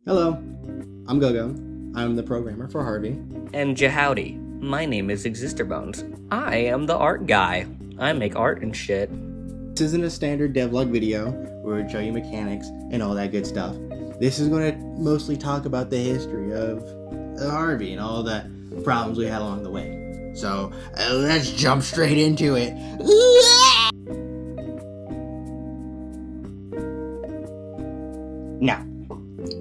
Hello, I'm Gogo. I'm the programmer for Harvey. And Jahowdy, my name is Existorbones. I am the art guy. I make art and shit. This isn't a standard devlog video where we show you mechanics and all that good stuff. This is going to mostly talk about the history of Harvey and all the problems we had along the way. So let's jump straight into it. Now,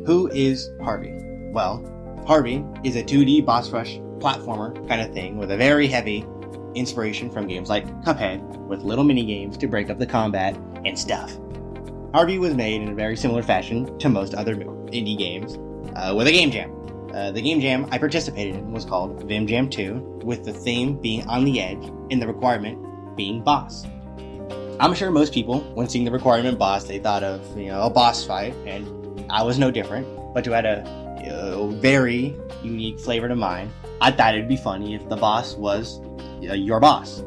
who is Harvey? Well, Harvey is a 2D boss rush platformer kind of thing with a very heavy inspiration from games like Cuphead, with little mini games to break up the combat and stuff. Harvey was made in a very similar fashion to most other indie games, with a game jam. The game jam I participated in was called Vim Jam 2, with the theme being on the edge and the requirement being boss. I'm sure most people, when seeing the requirement boss, they thought of, a boss fight, and I was no different, but to add a very unique flavor to mine, I thought it'd be funny if the boss was your boss.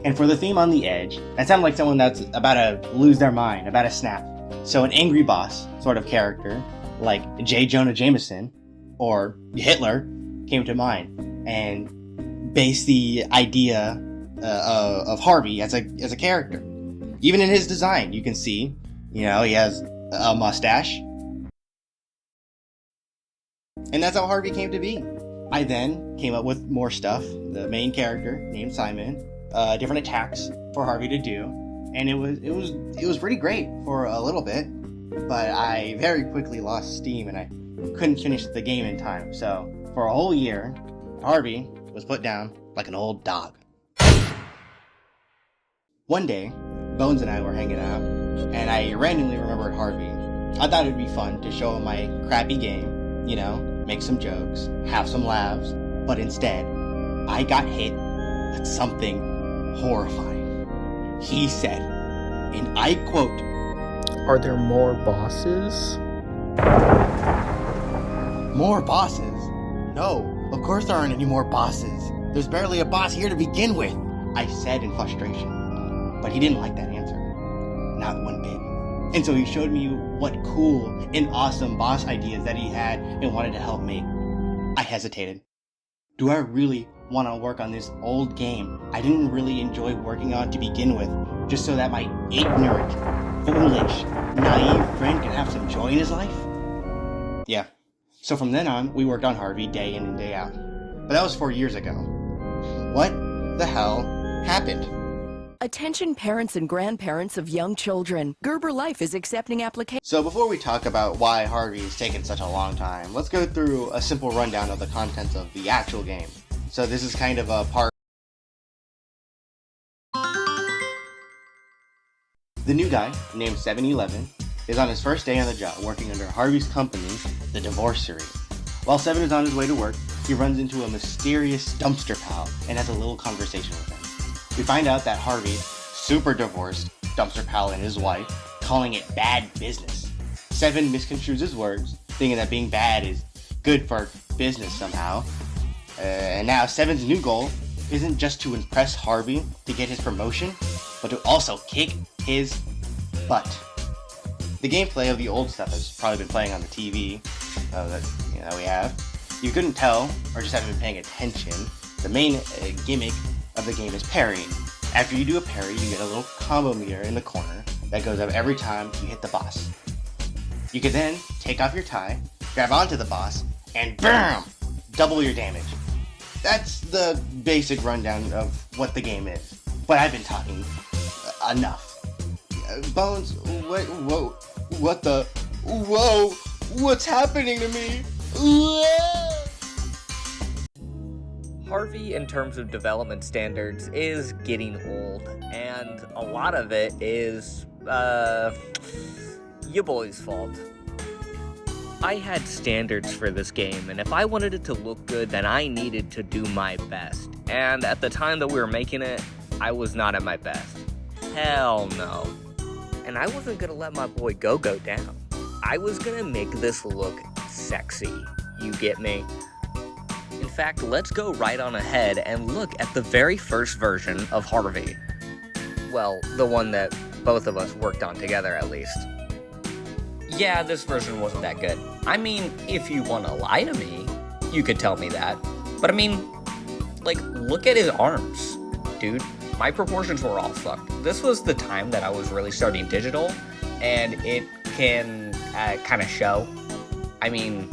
And for the theme on the edge, that sounded like someone that's about to lose their mind, about to snap. So an angry boss sort of character, like J. Jonah Jameson, or Hitler, came to mind, and based the idea of Harvey as a character. Even in his design, you can see, he has a mustache. And that's how Harvey came to be. I then came up with more stuff. The main character, named Simon, different attacks for Harvey to do. And it was pretty great for a little bit. But I very quickly lost steam and I couldn't finish the game in time. So for a whole year, Harvey was put down like an old dog. One day, Bones and I were hanging out, and I randomly remembered Harvey. I thought it'd be fun to show him my crappy game, make some jokes, have some laughs, but instead, I got hit with something horrifying. He said, and I quote, "Are there more bosses?" "More bosses? No, of course there aren't any more bosses. There's barely a boss here to begin with," I said in frustration. But he didn't like that answer. Not one bit. And so he showed me what cool and awesome boss ideas that he had and wanted to help make. I hesitated. Do I really want to work on this old game I didn't really enjoy working on to begin with, just so that my ignorant, foolish, naive friend can have some joy in his life? Yeah. So from then on, we worked on Harvey day in and day out. But that was 4 years ago. What the hell happened? Attention parents and grandparents of young children. Gerber Life is accepting applications. So before we talk about why Harvey's taken such a long time, let's go through a simple rundown of the contents of the actual game. So this is kind of a part. The new guy, named 7-Eleven, is on his first day on the job working under Harvey's company, the Divorcery. While Seven is on his way to work, he runs into a mysterious dumpster pal and has a little conversation with him. We find out that Harvey, super divorced dumpster pal and his wife, calling it bad business. Seven misconstrues his words, thinking that being bad is good for business somehow. And now Seven's new goal isn't just to impress Harvey to get his promotion, but to also kick his butt. The gameplay of the old stuff has probably been playing on the TV that we have. You couldn't tell, or just haven't been paying attention. The main gimmick of the game is parrying. After you do a parry, you get a little combo meter in the corner that goes up every time you hit the boss. You can then take off your tie, grab onto the boss, and BAM! Double your damage. That's the basic rundown of what the game is. But I've been talking enough. Bones, what's happening to me? Harvey, in terms of development standards, is getting old, and a lot of it is, you boys' fault. I had standards for this game, and if I wanted it to look good, then I needed to do my best. And at the time that we were making it, I was not at my best. Hell no. And I wasn't gonna let my boy go down. I was gonna make this look sexy. You get me? In fact, let's go right on ahead and look at the very first version of Harvey. Well, the one that both of us worked on together, at least. yeah, this version wasn't that good. I mean, if you want to lie to me, you could tell me that. But I mean, like, look at his arms, dude. My proportions were all fucked. This was the time that I was really starting digital, and it can kind of show. I mean,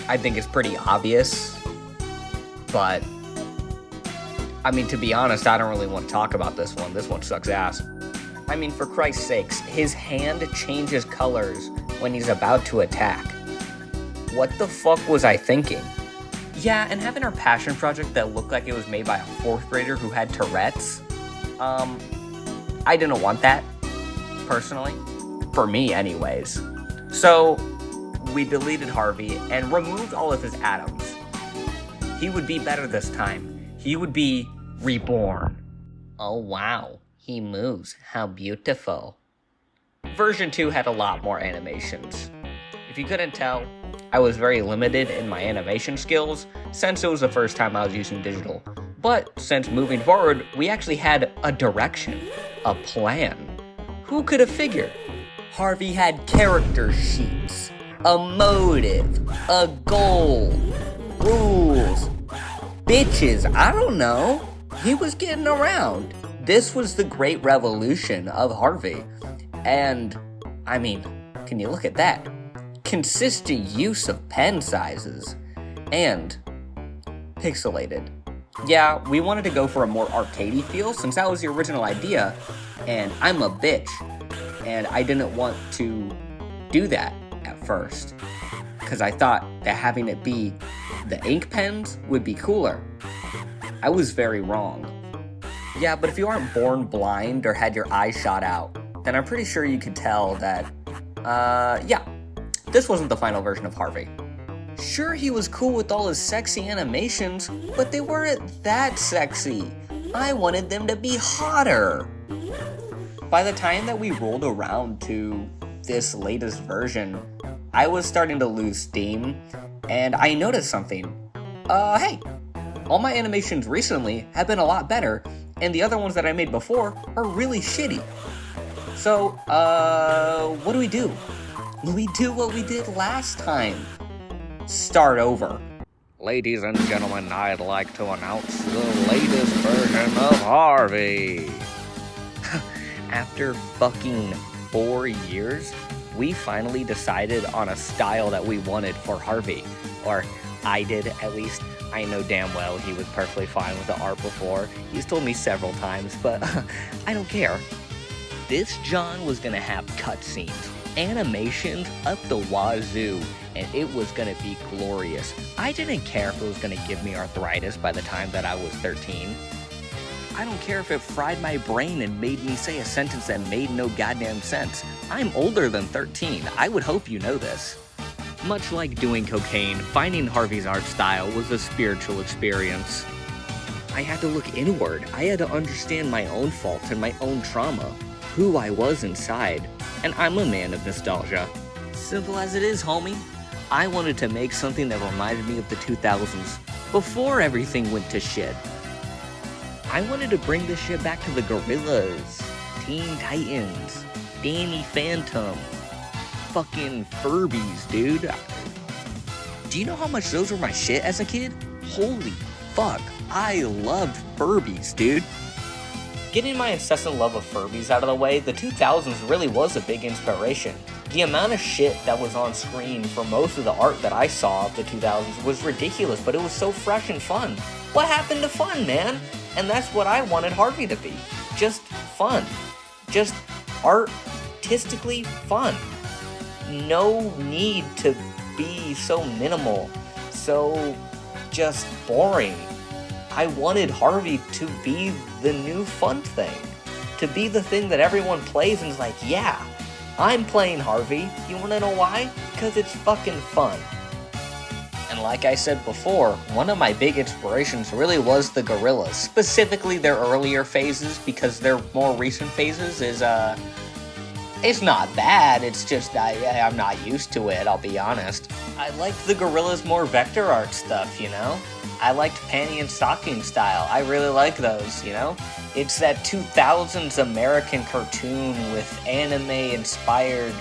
I think it's pretty obvious, but I mean, to be honest, I don't really want to talk about this one. This one sucks ass. I mean, for Christ's sakes, his hand changes colors when he's about to attack. What the fuck was I thinking? Yeah, and having our passion project that looked like it was made by a 4th grader who had Tourette's, I didn't want that, personally. For me, anyways. So, we deleted Harvey and removed all of his atoms. He would be better this time. He would be reborn. Oh wow, he moves. How beautiful. Version 2 had a lot more animations. If you couldn't tell, I was very limited in my animation skills since it was the first time I was using digital. But since moving forward, we actually had a direction, a plan. Who could have figured? Harvey had character sheets, a motive, a goal, rules, bitches, I don't know. He was getting around. This was the great revolution of Harvey. And, I mean, can you look at that? Consistent use of pen sizes. And pixelated. Yeah, we wanted to go for a more arcadey feel since that was the original idea. And I'm a bitch. And I didn't want to do that at first. Because I thought that having it be the ink pens would be cooler. I was very wrong. Yeah, but if you aren't born blind or had your eyes shot out, then I'm pretty sure you could tell that, yeah, this wasn't the final version of Harvey. Sure, he was cool with all his sexy animations, but they weren't that sexy. I wanted them to be hotter. By the time that we rolled around to this latest version, I was starting to lose steam, and I noticed something. Hey, all my animations recently have been a lot better, and the other ones that I made before are really shitty. So, what do? We do what we did last time. Start over. Ladies and gentlemen, I'd like to announce the latest version of Harvey. After fucking 4 years, we finally decided on a style that we wanted for Harvey. Or I did, at least. I know damn well he was perfectly fine with the art before. He's told me several times, but I don't care. This John was gonna have cutscenes, animations up the wazoo, and it was gonna be glorious. I didn't care if it was gonna give me arthritis by the time that I was 13. I don't care if it fried my brain and made me say a sentence that made no goddamn sense. I'm older than 13. I would hope you know this. Much like doing cocaine, finding Harvey's art style was a spiritual experience. I had to look inward. I had to understand my own faults and my own trauma, who I was inside, and I'm a man of nostalgia. Simple as it is, homie. I wanted to make something that reminded me of the 2000s, before everything went to shit. I wanted to bring this shit back to the Gorillas, Teen Titans, Danny Phantom, fucking Furbies, dude. Do you know how much those were my shit as a kid? Holy fuck, I loved Furbies, dude. Getting my incessant love of Furbies out of the way, the 2000s really was a big inspiration. The amount of shit that was on screen for most of the art that I saw of the 2000s was ridiculous, but it was so fresh and fun. What happened to fun, man? And that's what I wanted Harvey to be. Just fun. Just artistically fun. No need to be so minimal, so just boring. I wanted Harvey to be the new fun thing. To be the thing that everyone plays and is like, yeah, I'm playing Harvey. You wanna know why? Because it's fucking fun. And like I said before, one of my big inspirations really was the Gorillas, specifically their earlier phases, because their more recent phases is, it's not bad, it's just I'm not used to it, I'll be honest. I liked the Gorillas' more vector art stuff, you know? I liked panty and stocking style, I really like those, you know? It's that 2000s American cartoon with anime-inspired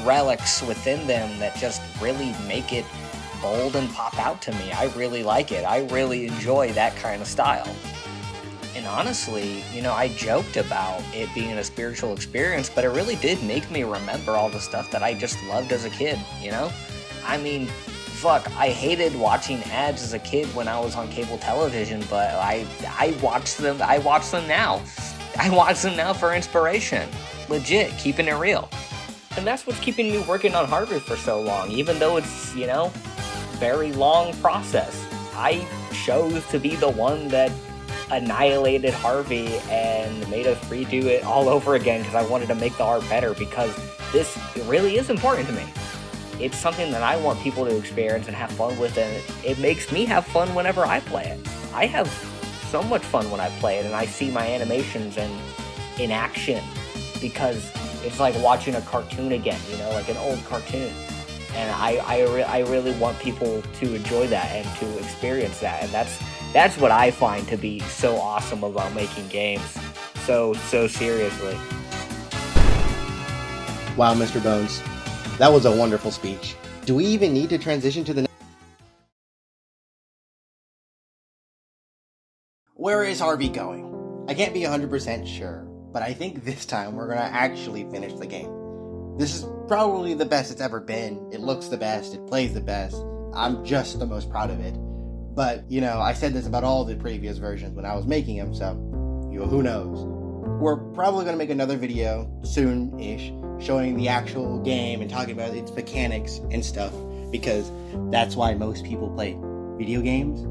relics within them that just really make it bold and pop out to me. I really like it. I really enjoy that kind of style. And honestly, I joked about it being a spiritual experience, but it really did make me remember all the stuff that I just loved as a kid, I mean, fuck, I hated watching ads as a kid when I was on cable television, but I watch them now. I watch them now for inspiration. Legit, keeping it real. And that's what's keeping me working on Harvey for so long, even though it's, very long process. I chose to be the one that annihilated Harvey and made us redo it all over again because I wanted to make the art better, because this really is important to me. It's something that I want people to experience and have fun with, and it makes me have fun whenever I play it. I have so much fun when I play it and I see my animations in action, because it's like watching a cartoon again, like an old cartoon. And I really want people to enjoy that and to experience that, and that's what I find to be so awesome about making games so seriously. Wow, Mr. Bones. That was a wonderful speech. Do we even need to transition to the next? Where is Harvey going? I can't be 100% sure, but I think this time we're gonna actually finish the game. This is probably the best it's ever been. It looks the best, it plays the best. I'm just the most proud of it. But, I said this about all the previous versions when I was making them, so, who knows? We're probably going to make another video soon-ish showing the actual game and talking about its mechanics and stuff, because that's why most people play video games.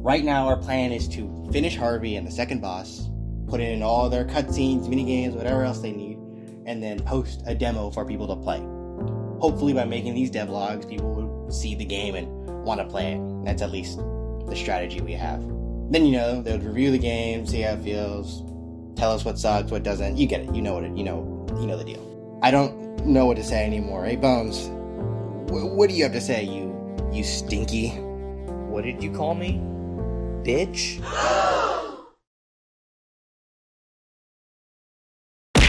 Right now, our plan is to finish Harvey and the second boss, put in all their cutscenes, minigames, whatever else they need, and then post a demo for people to play. Hopefully, by making these devlogs, people will see the game and want to play it. That's at least the strategy we have. Then, they'll review the game, see how it feels, tell us what sucks, what doesn't. You get it. You know the deal. I don't know what to say anymore. Hey, Bones, what do you have to say, you stinky? What did you call me? Bitch?